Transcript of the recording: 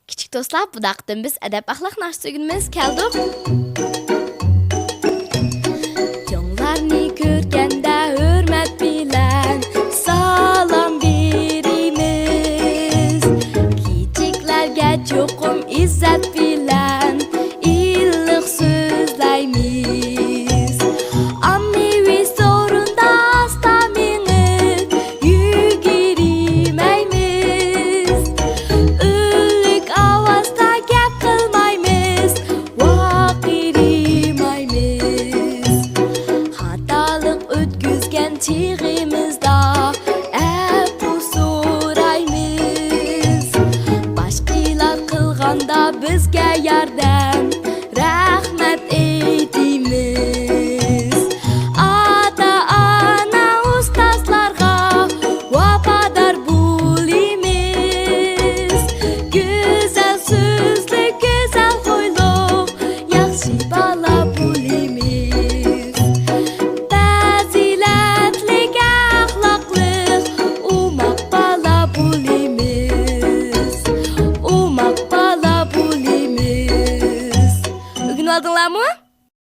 Kichik do'stlar, bu daqdan biz adab axloq narsugimiz keldik. Jonlarni ko'rganda hurmat bilan salom beramiz. Kichiklarga cho'qim izzat bilan iliq so'zlaymiz. Ommaviy so'rinda asta mengib yugurmaymiz. O'lik ovozda gap qilmaymiz, vaqirmaymiz. Xatolik o'tkazgan chig'imizda afv so'raymiz. Boshqalar qilganda bizga yordam rahmat aytamiz. Ota-ona ustozlarga vafodor bo'lamiz. Go'zal so'zli, go'zal xo'yliq, yaxshi bola bo'lamiz. Fazilatli, axloqli, umoq bola bo'lamiz. Umoq bola bo'lamiz. O'rganib oldinglarmi?